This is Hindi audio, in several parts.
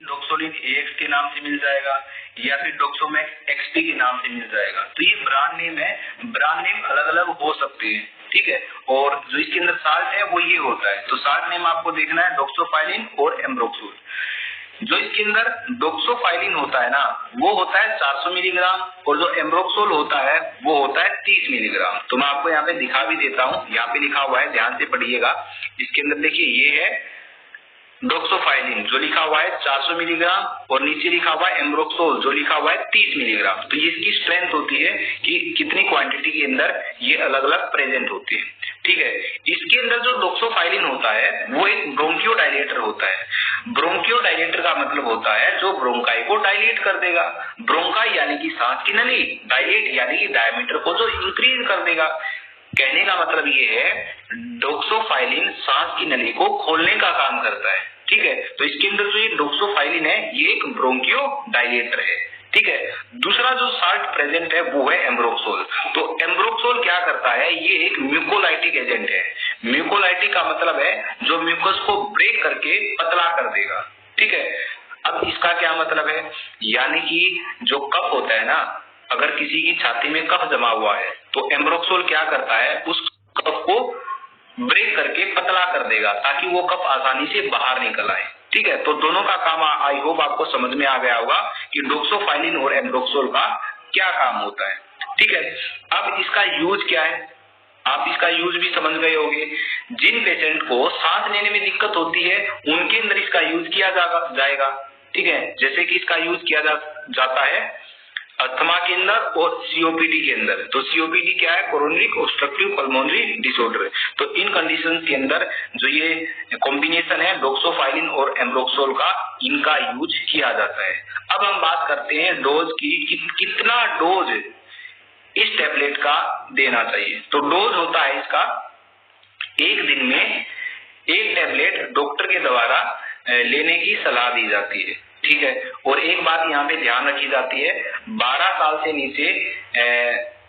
डोक्सोलिन AX के नाम से मिल जाएगा या फिर डोक्सोमैक्स XT के नाम से मिल जाएगा। तो ये ब्रांड नेम है, ब्रांड नेम अलग अलग हो सकते हैं, ठीक है। और जो इसके अंदर साल्ट है वो ये होता है, तो साल्ट नेम आपको देखना है डोक्सोफाइलिन और एम्ब्रोक्सोल। जो इसके अंदर डोक्सोफाइलिन होता है ना, वो होता है 400 मिलीग्राम और जो एम्ब्रोक्सोल होता है वो होता है 30 मिलीग्राम। तो मैं आपको यहाँ पे दिखा भी देता हूँ, यहाँ पे लिखा हुआ है, ध्यान से पढ़िएगा। इसके अंदर देखिए ये है डोक्सोफाइलिन जो लिखा हुआ है 400 मिलीग्राम और नीचे लिखा हुआ है एम्ब्रोक्सोल जो लिखा हुआ है 30 मिलीग्राम। तो ये इसकी स्ट्रेंथ होती है कि कितनी क्वांटिटी के अंदर ये अलग अलग प्रेजेंट होती है, ठीक है। इसके अंदर जो डोक्सोफाइलिन होता है वो एक ब्रोंकियोडाइलेटर होता है। ब्रोंकियोडाइलेटर का मतलब होता है जो ब्रोंकाई को डायलेट कर देगा। ब्रोंकाई यानी कि सांस की नली, डायलेट यानी कि डायमीटर को जो इंक्रीज कर देगा। कहने का मतलब ये है डोक्सोफाइलिन सांस की नली को खोलने का काम करता है, ठीक है। तो इसके अंदर जो ये डोक्सोफाइलिन है ये एक ब्रोंकियोडाइलेटर है, ठीक है। दूसरा जो साल्ट प्रेजेंट है वो है एम्ब्रोक्सोल। तो एम्ब्रोक्सोल क्या करता है, ये एक म्यूकोलाइटिक एजेंट है। म्यूकोलाइटिक का मतलब है जो म्यूकस को ब्रेक करके पतला कर देगा, ठीक है। अब इसका क्या मतलब है, यानी कि जो कफ होता है ना, अगर किसी की छाती में कफ जमा हुआ है तो एम्ब्रोक्सोल क्या करता है, उस कफ को ब्रेक करके पतला कर देगा ताकि वो कफ आसानी से बाहर निकल आए, ठीक है। तो दोनों का काम आई होप आपको समझ में आ गया होगा कि डोक्सोफाइलिन और एम्ब्रोक्सोल का क्या काम होता है, ठीक है। अब इसका यूज क्या है, आप इसका यूज भी समझ गए होंगे। जिन पेशेंट को सांस लेने में दिक्कत होती है उनके अंदर इसका यूज किया जाएगा, ठीक है। जैसे कि इसका यूज किया जाता है अस्थमा के अंदर और सीओपीडी के अंदर। तो सीओपीडी क्या है, कोरोनरी ऑब्स्ट्रक्टिव पल्मोनरी डिसऑर्डर। तो इन कंडीशंस के अंदर जो ये कॉम्बिनेशन है डोक्सोफाइलिन और एम्ब्रोक्सोल का, इनका यूज किया जाता है। अब हम बात करते हैं डोज की, कितना डोज इस टैबलेट का देना चाहिए। तो डोज होता है इसका, एक दिन में एक टैबलेट डॉक्टर के द्वारा लेने की सलाह दी जाती है, ठीक है। और एक बात यहाँ पे ध्यान रखी जाती है, 12 साल से नीचे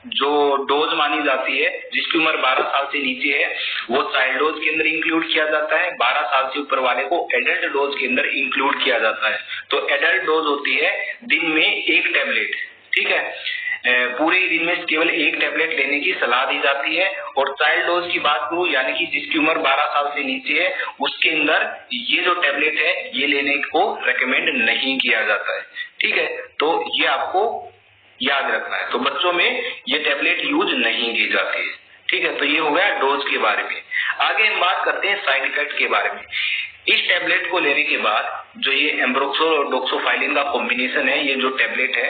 जो डोज मानी जाती है, जिसकी उम्र 12 साल से नीचे है वो चाइल्ड डोज के अंदर इंक्लूड किया जाता है। 12 साल से ऊपर वाले को एडल्ट डोज के अंदर इंक्लूड किया जाता है। तो एडल्ट डोज होती है दिन में एक टैबलेट, ठीक है। पूरे दिन में केवल एक टैबलेट लेने की सलाह दी जाती है। और चाइल्ड डोज की बात करूं, यानी कि जिसकी उम्र 12 साल से नीचे है, उसके अंदर ये जो टैबलेट है ये लेने को रेकमेंड नहीं किया जाता है, ठीक है। तो ये आपको याद रखना है। तो बच्चों में ये टैबलेट यूज नहीं की जाती है, ठीक है। तो ये हो गया डोज के बारे में। आगे हम बात करते हैं साइड इफेक्ट के बारे में। इस टैबलेट को लेने के बाद जो ये एम्ब्रोक्सोल और डोक्सोफाइलिन का कॉम्बिनेशन है, ये जो टैबलेट है,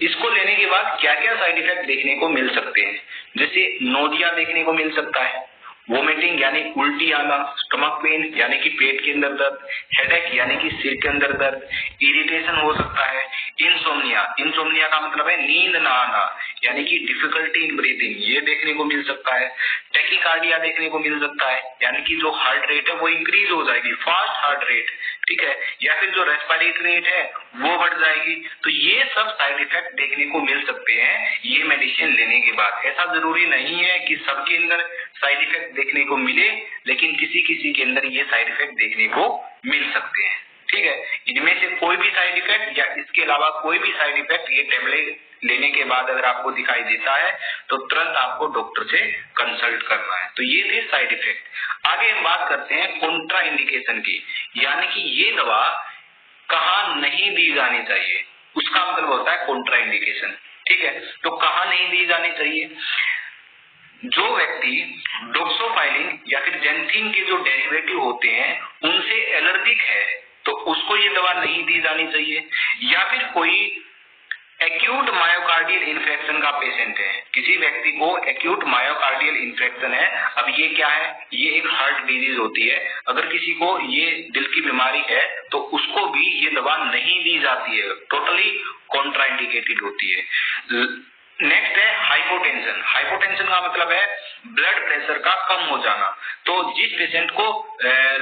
इसको लेने के बाद क्या क्या साइड इफेक्ट देखने को मिल सकते हैं। जैसे नोजिया देखने को मिल सकता है, वोमिटिंग यानी उल्टी आना, स्टमक पेन यानी कि पेट के अंदर दर्द, हेडेक यानी कि सिर के अंदर दर्द, इरिटेशन हो सकता है, इंसोम्निया, इंसोम्निया का मतलब है नींद ना आना यानी कि डिफिकल्टी इन ब्रीथिंग, ये देखने को मिल सकता है। टेकिकार्डिया देखने को मिल सकता है, यानी कि जो हार्ट रेट है वो इंक्रीज हो जाएगी, फास्ट हार्ट रेट, ठीक है। या फिर जो रेस्पिरेटरी रेट है वो बढ़ जाएगी। तो ये सब साइड इफेक्ट देखने को मिल सकते हैं ये मेडिसिन लेने के बाद। ऐसा जरूरी नहीं है कि सबके अंदर साइड इफेक्ट देखने को मिले, लेकिन किसी किसी के अंदर ये साइड इफेक्ट देखने को मिल सकते हैं, ठीक है। इनमें से कोई भी साइड इफेक्ट या इसके अलावा कोई भी साइड इफेक्ट ये टैबलेट लेने के बाद अगर आपको दिखाई देता है तो तुरंत आपको डॉक्टर से कंसल्ट करना है। तो ये थे साइड इफेक्ट। आगे हम बात करते हैं कॉन्ट्रा इंडिकेशन की, यानी कि ये दवा कहाँ नहीं दी जानी चाहिए, उसका मतलब होता है कॉन्ट्रा इंडिकेशन, ठीक है। तो कहाँ नहीं दी जानी चाहिए, जो व्यक्ति डोक्सोफाइलिन या फिर जेंथिन के जो डेरिवेटिव होते हैं उनसे एलर्जिक है तो उसको ये दवा नहीं दी जानी चाहिए। या फिर कोई एक्यूट मायोकार्डियल इन्फेक्शन का पेशेंट है, किसी व्यक्ति को एक्यूट मायोकार्डियल इन्फेक्शन है। अब ये क्या है, ये एक हार्ट डिजीज होती है। अगर किसी को ये दिल की बीमारी है तो उसको भी ये दवा नहीं दी जाती है, टोटली कॉन्ट्राइंडिकेटेड होती है। नेक्स्ट है हाइपोटेंशन। हाइपोटेंशन का मतलब है ब्लड प्रेशर का कम हो जाना। तो जिस पेशेंट को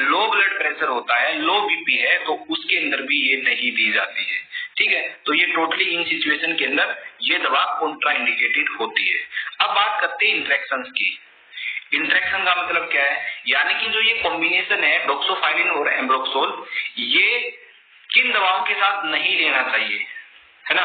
लो ब्लड प्रेशर होता है, लो बीपी है, तो उसके अंदर भी ये नहीं दी जाती है, ठीक है। तो ये टोटली इन सिचुएशन के अंदर ये दवा कॉन्ट्रा इंडिकेटेड होती है। अब बात करते हैं इंट्रैक्शंस की। इंट्रैक्शन का मतलब क्या है, यानी कि जो ये कॉम्बिनेशन है डोक्सोफाइलिन और एम्ब्रोक्सोल, ये किन दवाओं के साथ नहीं लेना चाहिए, है ना,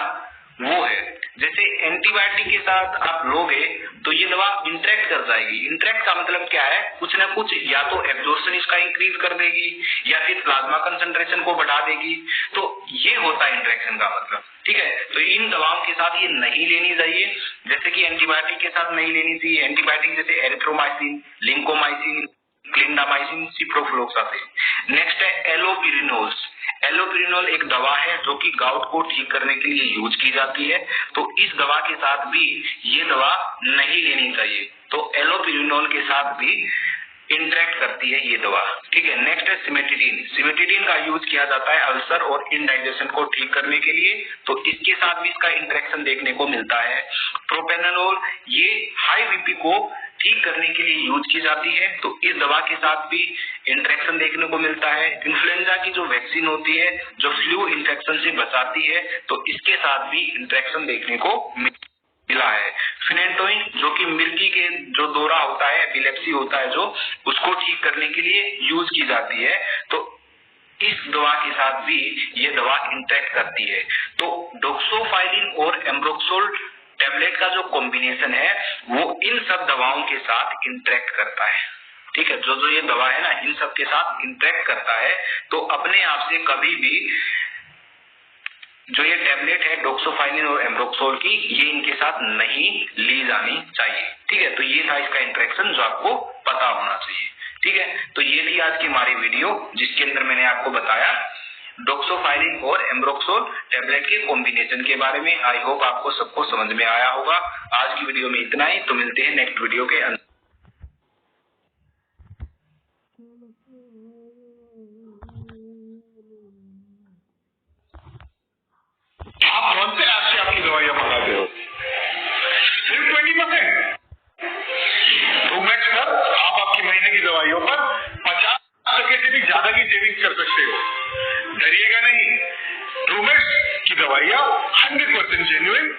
वो है जैसे एंटीबायोटिक के साथ आप लोगे तो ये दवा इंटरेक्ट कर जाएगी। इंटरेक्ट का मतलब क्या है, कुछ ना कुछ या तो एब्जॉर्प्शन इसका इंक्रीज कर देगी या फिर प्लाज्मा कंसंट्रेशन को बढ़ा देगी, तो ये होता है इंटरेक्शन का मतलब, ठीक है। तो इन दवाओं के साथ ये नहीं लेनी चाहिए, जैसे कि एंटीबायोटिक के साथ नहीं लेनी चाहिए। एंटीबायोटिक जैसे erythromycin, lincomycin, clindamycin, ciprofloxacin. Next है एलोपिरिनोल्स। एलोपिरिनोल एक दवा है जो कि गाउट को ठीक करने के लिए यूज की जाती है, तो इस दवा के साथ भी ये दवा नहीं लेनी चाहिए। तो एलोपिरिनोल के साथ भी इंटरेक्ट करती है ये दवा, ठीक है। नेक्स्ट है सिमेटिडीन। सिमेटिडीन का यूज किया जाता है अल्सर और इंडाइजेशन को ठीक करने के लिए, तो इसके साथ भी इसका इंटरेक्शन देखने को मिलता है। प्रोपेनोल ये हाई बीपी को ठीक करने के लिए यूज की जाती है, तो इस दवा के साथ भी इंटरेक्शन देखने को मिलता है। इन्फ्लुएंजा की जो वैक्सीन होती है जो फ्लू इन्फेक्शन से बचाती है, तो इसके साथ भी इंटरेक्शन देखने को मिला है। फिनेंटोइन जो कि मिर्गी के जो दौरा होता है, एपिलेप्सी होता है जो, उसको ठीक करने के लिए यूज की जाती है, तो इस दवा के साथ भी ये दवा इंटरेक्ट करती है। तो डोक्सोफाइलिन और एम्ब्रोक्सोल टैबलेट का जो कॉम्बिनेशन है वो इन सब दवाओं के साथ इंटरेक्ट करता है, ठीक है। जो ये दवा है ना, इन सब के साथ इंटरेक्ट करता है, तो अपने आप से कभी भी जो ये टैबलेट है डोक्सोफाइलिन और एम्ब्रोक्सोल की, ये इनके साथ नहीं ली जानी चाहिए, ठीक है। तो ये था इसका इंटरेक्शन जो आपको पता होना चाहिए, ठीक है। तो ये थी आज की हमारी वीडियो जिसके अंदर मैंने आपको बताया डोक्सोफाइलिन और एम्ब्रोक्सोल टैबलेट के कॉम्बिनेशन के बारे में। आई होप आपको सबको समझ में आया होगा। आज की वीडियो में इतना ही, तो मिलते हैं नेक्स्ट वीडियो के अंदर। आप कौन से ऐप से आपकी दवाइयां मंगाते हो? सिर्फ 20%। ट्रूमैक्स पर आप आपकी महीने की दवाइयों पर 50% से भी ज्यादा की सेविंग कर सकते हो। डरिएगा नहीं, ट्रूमैक्स की दवाइयां 100% जेन्युइन